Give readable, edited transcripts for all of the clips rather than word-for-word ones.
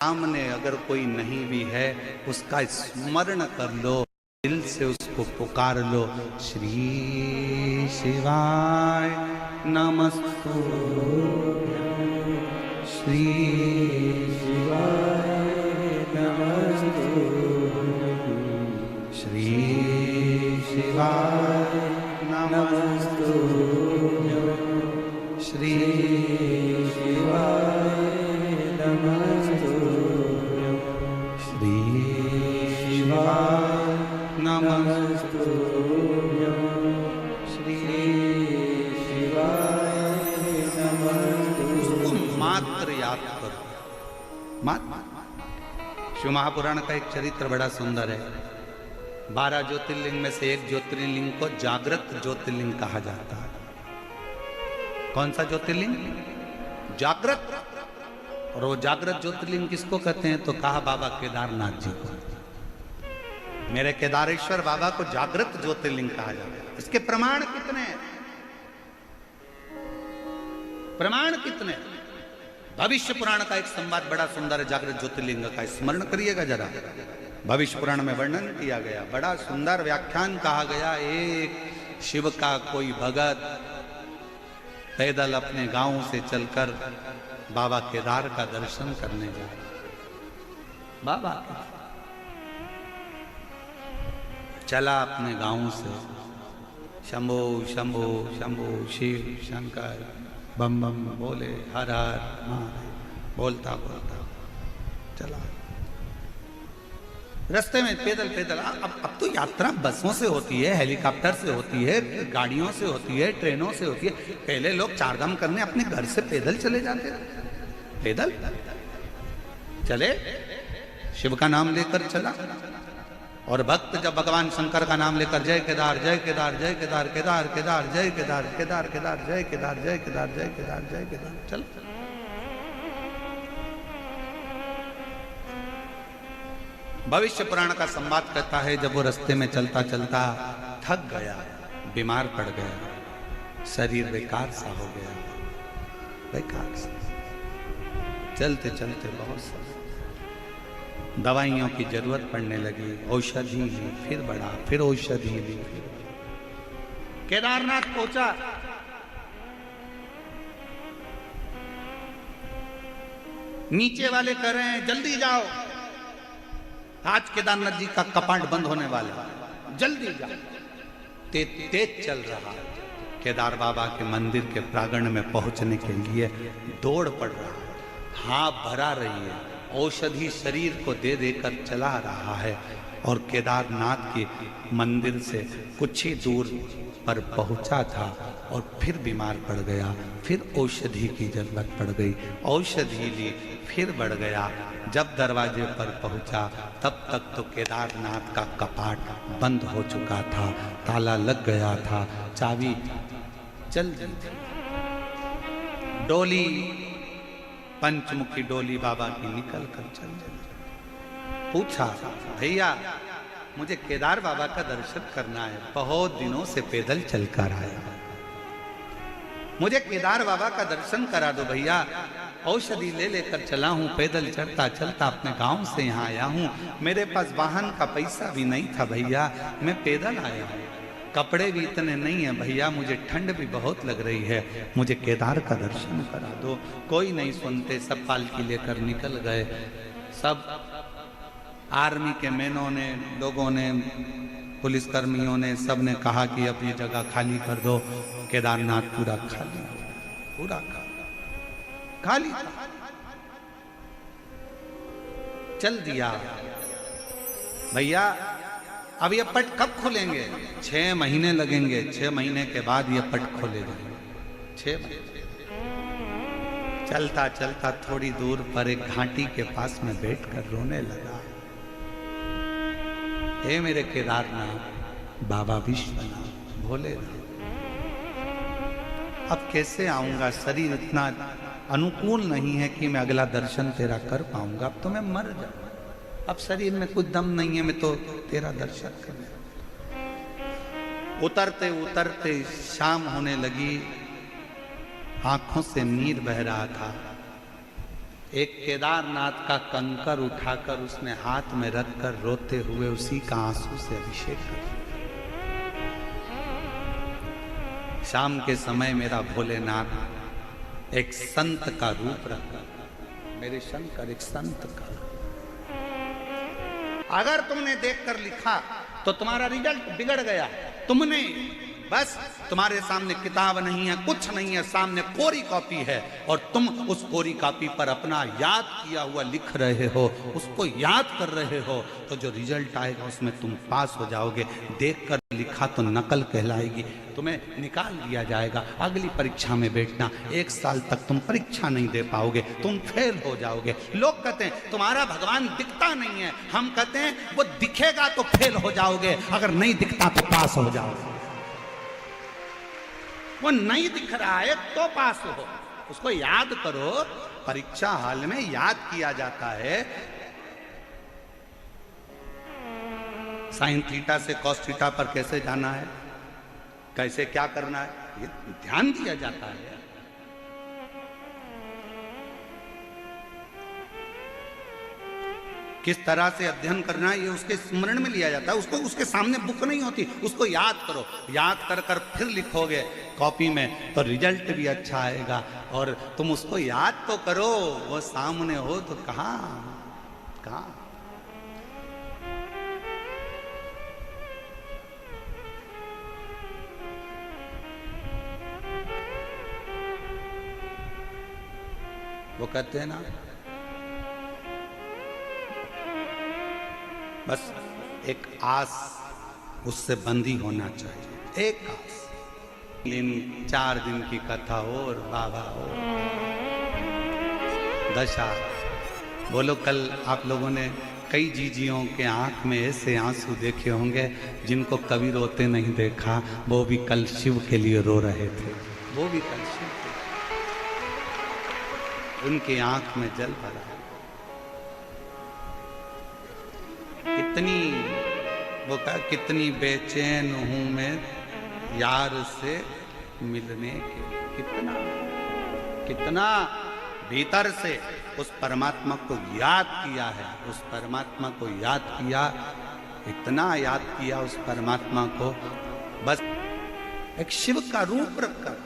सामने अगर कोई नहीं भी है उसका स्मरण कर लो, दिल से उसको पुकार लो। श्री शिवाय नमस्तु, श्री शिवाय नमस्तु, श्री शिवाय नमस्तु, श्री शिवाय नमस्तु, श्री शिवाय नमस्तु, श्री शिवाय नमस्तु। उसको मात्र याद करो, मात्र। शिव महापुराण का एक चरित्र बड़ा सुंदर है। 12 ज्योतिर्लिंग में से एक ज्योतिर्लिंग को जागृत ज्योतिर्लिंग कहा जाता है। कौन सा ज्योतिर्लिंग? जागृत। और वो जागृत ज्योतिर्लिंग किसको कहते हैं? तो कहा बाबा केदारनाथ जी को। मेरे केदारेश्वर बाबा को जागृत ज्योतिर्लिंग कहा जाता है। इसके प्रमाण कितने हैं? प्रमाण कितने? भविष्य पुराण का एक संवाद बड़ा सुंदर है जागृत ज्योतिर्लिंग का, स्मरण करिएगा जरा। भविष्य पुराण में वर्णन किया गया, बड़ा सुंदर व्याख्यान कहा गया। एक शिव का कोई भगत पैदल अपने गांव से चलकर बाबा केदार का दर्शन करने गया। बाबा चला अपने गांव से, शंभो शंभो शंभो शिव शंकर बम बम बोले, हर हर महादेव बोलता बोलता चला। रास्ते में पैदल पैदल, अब तो यात्रा बसों से होती है, हेलीकॉप्टर से होती है, गाड़ियों से होती है, ट्रेनों से होती है। पहले लोग चारधाम करने अपने घर से पैदल चले जाते थे। पैदल चले, शिव का नाम लेकर चला। और भक्त जब भगवान शंकर का नाम लेकर जय केदार जय केदार जय केदार केदार केदार जय केदार केदार केदार जय केदार जय केदार जय केदार जय केदार चल। भविष्य पुराण का संवाद कहता है, जब वो रास्ते में चलता चलता थक गया, बीमार पड़ गया, शरीर बेकार सा हो गया, बेकार सा। चलते चलते बहुत सा दवाइयों की जरूरत पड़ने लगी। औषधि ली, फिर बढ़ा, फिर औषधि ली। केदारनाथ पहुंचा। नीचे वाले कह रहे हैं जल्दी जाओ, आज केदारनाथ जी का कपाट बंद होने वाला, जल्दी जाओ। तेज चल रहा। केदार बाबा के मंदिर के प्रांगण में पहुंचने के लिए दौड़ पड़ रहा है, हाँ भरा रही है, औषधि शरीर को दे देकर चला रहा है। और केदारनाथ के मंदिर से कुछ ही दूर पर पहुंचा था और फिर बीमार पड़ गया, फिर औषधि की जरूरत पड़ गई, औषधि ली, फिर बढ़ गया। जब दरवाजे पर पहुंचा तब तक तो केदारनाथ का कपाट बंद हो चुका था, ताला लग गया था, चाबी चल रही थी। डोली, पंचमुखी डोली बाबा की निकल कर चल रही। पूछा, भैया मुझे केदार बाबा का दर्शन करना है, बहुत दिनों से पैदल चलकर आया, मुझे केदार बाबा का दर्शन करा दो भैया। औषधि ले लेकर चला हूं, पैदल चलता चलता अपने गांव से यहाँ आया हूं, मेरे पास वाहन का पैसा भी नहीं था भैया, मैं पैदल आया हूं, कपड़े भी इतने नहीं है भैया, मुझे ठंड भी बहुत लग रही है, मुझे केदार का दर्शन करा दो। कोई नहीं सुनते, सब पालकी लेकर निकल गए। सब आर्मी के मैनों ने, लोगों ने, पुलिसकर्मियों ने, सब ने कहा कि अब ये जगह खाली कर दो। केदारनाथ पूरा खाली, पूरा खाली चल दिया। भैया अब ये पट कब खोलेंगे? 6 महीने लगेंगे, 6 महीने के बाद ये पट खोले जाएंगे। 6 महीने। चलता चलता थोड़ी दूर पर एक घाटी के पास में बैठकर रोने लगा। हे मेरे केदारनाथ बाबा विश्वनाथ भोलेनाथ, अब कैसे आऊंगा? शरीर इतना अनुकूल नहीं है कि मैं अगला दर्शन तेरा कर पाऊंगा, अब तो मैं मर जाऊंगा, अब शरीर में कुछ दम नहीं है, मैं तो तेरा दर्शन करने। उतरते उतरते शाम होने लगी, आंखों से नीर बह रहा था। एक केदारनाथ का कंकर उठाकर उसने हाथ में रखकर रोते हुए उसी का आंसू से अभिषेक कर। शाम के समय मेरा भोलेनाथ एक संत का रूप रखा, मेरे शंकर एक संत का। अगर तुमने देखकर लिखा तो तुम्हारा रिजल्ट बिगड़ गया। तुमने बस तुम्हारे सामने किताब नहीं है, कुछ नहीं है, सामने कोरी कॉपी है और तुम उस कोरी कॉपी पर अपना याद किया हुआ लिख रहे हो, उसको याद कर रहे हो, तो जो रिजल्ट आएगा उसमें तुम पास हो जाओगे। देखकर लिखा तो नकल कहलाएगी, तुम्हें निकाल दिया जाएगा। अगली परीक्षा में बैठना, 1 साल तक तुम परीक्षा नहीं दे पाओगे, तुम फेल हो जाओगे। लोग कहते हैं तुम्हारा भगवान दिखता नहीं है, हम कहते हैं वो दिखेगा तो फेल हो जाओगे, अगर नहीं दिखता तो पास हो जाओगे। वो नहीं दिख रहा है तो पास हो, उसको याद करो। परीक्षा हाल में याद किया जाता है, साइन थीटा से कॉस थीटा पर कैसे जाना है, कैसे क्या करना है, ये ध्यान दिया जाता है। किस तरह से अध्ययन करना है ये उसके स्मरण में लिया जाता है। उसको उसके सामने बुक नहीं होती, उसको याद करो। याद कर कर फिर लिखोगे कॉपी में तो रिजल्ट भी अच्छा आएगा। और तुम उसको याद तो करो, वो सामने हो तो कहाँ। वो कहते हैं ना, बस एक आस उससे बंधी होना चाहिए, एक आस। 4 दिन की कथा और बाबा हो दशा। बोलो, कल आप लोगों ने कई जीजियों के आंख में ऐसे आंसू देखे होंगे जिनको कभी रोते नहीं देखा। वो भी कल शिव के लिए रो रहे थे, वो भी कल शिव के, उनकी आंख में जल भरा। कितनी बेचैन हूं मैं यार से मिलने के। कितना भीतर से उस परमात्मा को याद किया है, उस परमात्मा को याद किया, इतना याद किया उस परमात्मा को, बस एक शिव का रूप रखकर।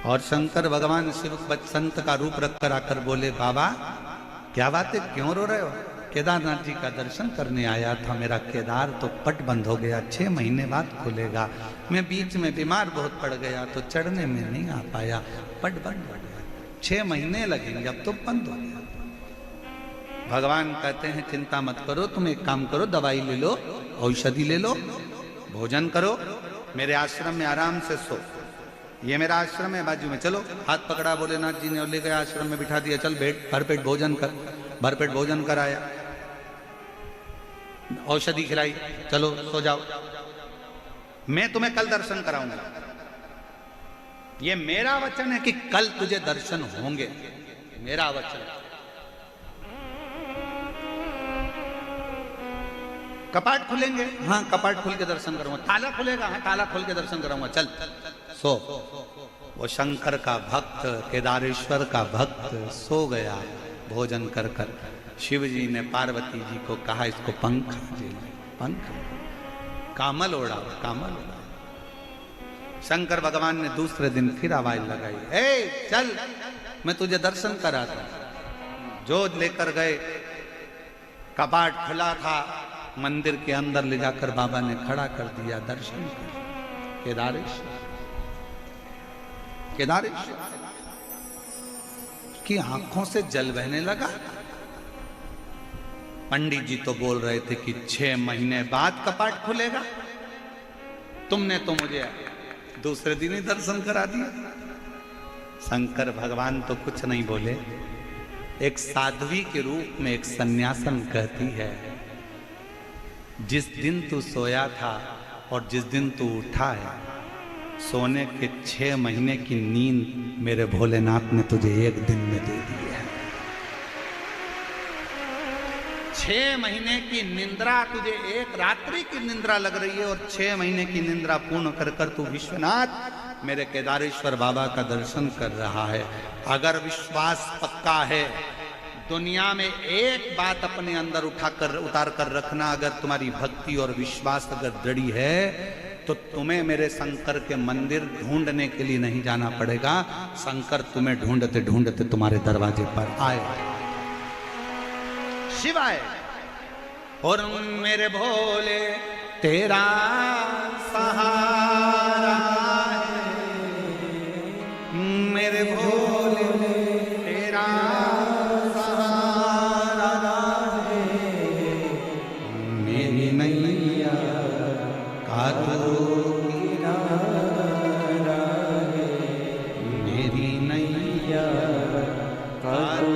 और शंकर भगवान शिव संत का रूप रखकर आकर बोले, बाबा क्या बात है, क्यों रो रहे हो? केदारनाथ जी का दर्शन करने आया था, मेरा केदार तो पट बंद हो गया, 6 महीने बाद खुलेगा। मैं बीच में बीमार बहुत पड़ गया तो चढ़ने में नहीं आ पाया, पट बंद हो गया, 6 महीने लगेंगे, अब तो बंद हो गया। भगवान कहते हैं चिंता मत करो, तुम एक काम करो, दवाई ले लो, औषधि ले लो, भोजन करो, मेरे आश्रम में आराम से सो। ये मेरा आश्रम है बाजू में, चलो। हाथ पकड़ा भोलेनाथ जी ने और ले गए आश्रम में बिठा दिया, चल बैठ, भरपेट भोजन कर। भरपेट भोजन कराया, औषधि खिलाई, चलो सो जाओ, मैं तुम्हें कल दर्शन कराऊंगा। ये मेरा वचन है कि कल तुझे दर्शन होंगे, मेरा वचन। कपाट खुलेंगे, हाँ कपाट खुल के दर्शन करूंगा। ताला खुलेगा, हाँ ताला खोल के दर्शन कराऊंगा, चल सो। वो शंकर का भक्त, केदारेश्वर का भक्त सो गया भोजन कर कर। शिव जी ने पार्वती जी को कहा, इसको पंख दे, पंख, कामल ओढ़ा, कामल ओढ़ा। शंकर भगवान ने दूसरे दिन फिर आवाज लगाई, ए चल, मैं तुझे दर्शन कराता। जो लेकर गए, कपाट खुला था, मंदिर के अंदर ले जाकर बाबा ने खड़ा कर दिया, दर्शन कर। केदारेश्वर, केदारेश्वर की आंखों से जल बहने लगा। पंडित जी तो बोल रहे थे कि 6 महीने बाद कपाट खुलेगा, तुमने तो मुझे दूसरे दिन ही दर्शन करा दिया। शंकर भगवान तो कुछ नहीं बोले। एक साध्वी के रूप में एक सन्यासन कहती है, जिस दिन तू सोया था और जिस दिन तू उठा है, सोने के 6 महीने की नींद मेरे भोलेनाथ ने तुझे 1 दिन में दे दी है। 6 महीने की निंद्रा तुझे 1 रात्रि की निंद्रा लग रही है, और 6 महीने की निंद्रा पूर्ण कर कर तू विश्वनाथ मेरे केदारेश्वर बाबा का दर्शन कर रहा है। अगर विश्वास पक्का है, दुनिया में एक बात अपने अंदर उतार कर रखना, अगर तुम्हारी भक्ति और विश्वास अगर दृढ़ है तो तुम्हें मेरे शंकर के मंदिर ढूंढने के लिए नहीं जाना पड़ेगा, शंकर तुम्हें ढूंढते ढूंढते तुम्हारे दरवाजे पर आए। शिवाय। और मेरे भोले तेरा सहारा है, मेरे भोले तेरा सहारा है, मेरी नैया का तू किनारा है, मेरी नैया का तू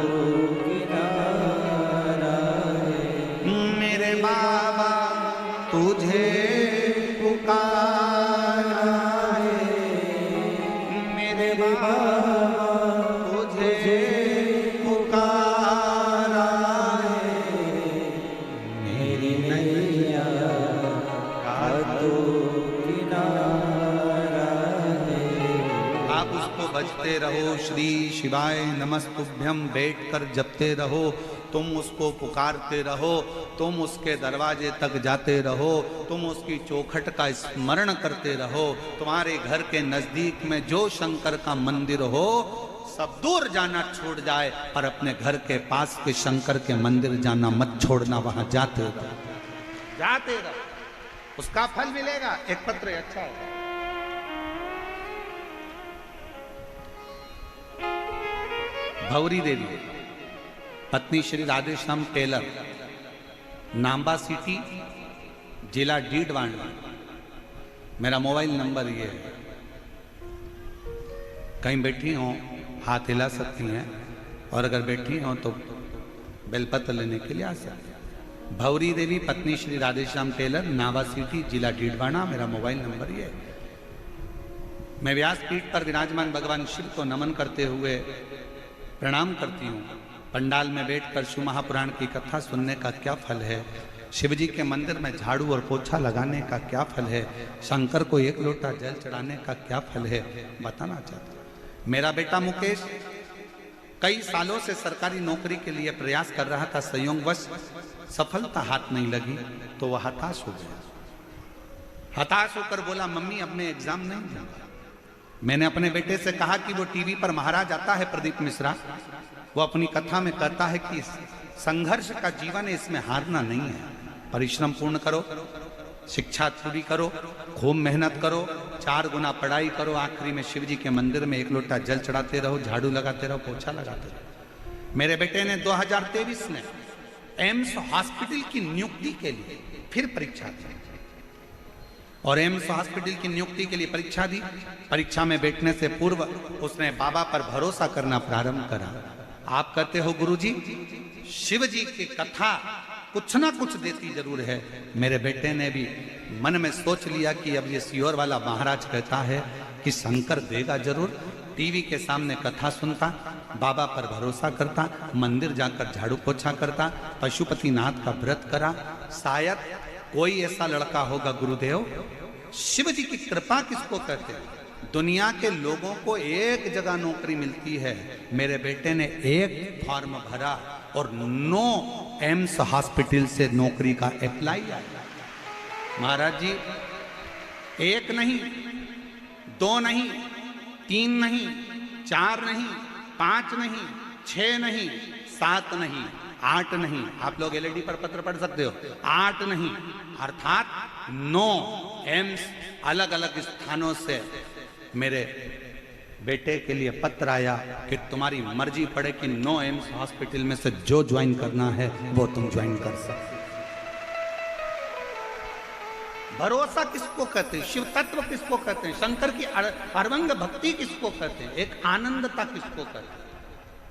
किनारा है, मेरे बाबा तुझे पुकारा है, मेरे बाबा तुझे पुकारा है, मेरी नैया का तो किनारा है। आप उसको बजते रहो, श्री शिवाय नमस्तुभ्यम बैठकर जपते रहो, तुम उसको पुकारते रहो, तुम उसके दरवाजे तक जाते रहो, तुम उसकी चौखट का स्मरण करते रहो। तुम्हारे घर के नजदीक में जो शंकर का मंदिर हो सब दूर जाना छोड़ जाए, पर अपने घर के पास के शंकर के मंदिर जाना मत छोड़ना, वहां जाते रहो, जाते रहो, उसका फल मिलेगा। एक पत्र अच्छा है। भौरी देवी पत्नी श्री राधेश्याम टेलर, नाम्बा सिटी, जिला डीडवाना। मेरा मोबाइल नंबर ये है, कहीं बैठी हो हाथ हिला सकती हैं, और अगर बैठी हो तो बेलपत्र लेने के लिए आ सकती हैं। भौरी देवी पत्नी श्री राधेश्याम टेलर, नाम्बा सिटी, जिला डीडवाना। मेरा मोबाइल नंबर ये है। मैं व्यासपीठ पर विराजमान भगवान शिव को नमन करते हुए प्रणाम करती हूँ। पंडाल में बैठकर शिव महापुराण की कथा सुनने का क्या फल है, शिव जी के मंदिर में झाड़ू और पोछा लगाने का क्या फल है, शंकर को एक लोटा जल चढ़ाने का क्या फल है, बताना चाहता हूं। मेरा बेटा मुकेश कई सालों से सरकारी नौकरी के लिए प्रयास कर रहा था, संयोगवश सफलता हाथ नहीं लगी तो वह हताश हो गया। हताश होकर बोला, मम्मी अब मैं एग्जाम नहीं दूंगा। मैंने अपने बेटे से कहा कि वो टीवी पर महाराज आता है प्रदीप मिश्रा, वो अपनी कथा में कहता है कि संघर्ष का जीवन है, इसमें हारना नहीं है, परिश्रम पूर्ण करो, शिक्षा पूरी करो, खूब मेहनत करो, 4 गुना पढ़ाई करो, आखिरी में शिव जी के मंदिर में एक लोटा जल चढ़ाते रहो, झाड़ू लगाते रहो, पोछा लगाते रहो। मेरे बेटे ने 2023 में एम्स हॉस्पिटल की नियुक्ति के लिए फिर परीक्षा दी, और एम्स हॉस्पिटल की नियुक्ति के लिए परीक्षा दी। परीक्षा में बैठने से पूर्व उसने बाबा पर भरोसा करना प्रारंभ करा। आप कहते हो गुरुजी शिव जी की कथा कुछ ना कुछ देती जरूर है। मेरे बेटे ने भी मन में सोच लिया कि अब ये सियोर वाला महाराज कहता है कि शंकर देगा जरूर। टीवी के सामने कथा सुनता, बाबा पर भरोसा करता, मंदिर जाकर झाड़ू पोछा करता, पशुपतिनाथ का व्रत करा। शायद कोई ऐसा लड़का होगा गुरुदेव। शिव जी की कृपा किसको कहते हैं? दुनिया के लोगों को एक जगह नौकरी मिलती है, मेरे बेटे ने एक फॉर्म भरा और 9 एम्स हॉस्पिटल से नौकरी का अप्लाई आया। महाराज जी 1 नहीं, 2 नहीं, 3 नहीं, 4 नहीं, 5 नहीं, 6 नहीं, 7 नहीं, 8 नहीं। आप लोग एलईडी पर पत्र पढ़ सकते हो। 8 नहीं, अर्थात 9 एम्स अलग अलग स्थानों से मेरे बेटे के लिए पत्र आया कि तुम्हारी मर्जी पड़े कि 9 एम्स हॉस्पिटल में से जो ज्वाइन करना है वो तुम ज्वाइन कर सकते। भरोसा किसको कहते हैं? शिव तत्व किसको कहते हैं? शंकर की अर्वंग भक्ति किसको कहते हैं? एक आनंदता किसको कहते हैं?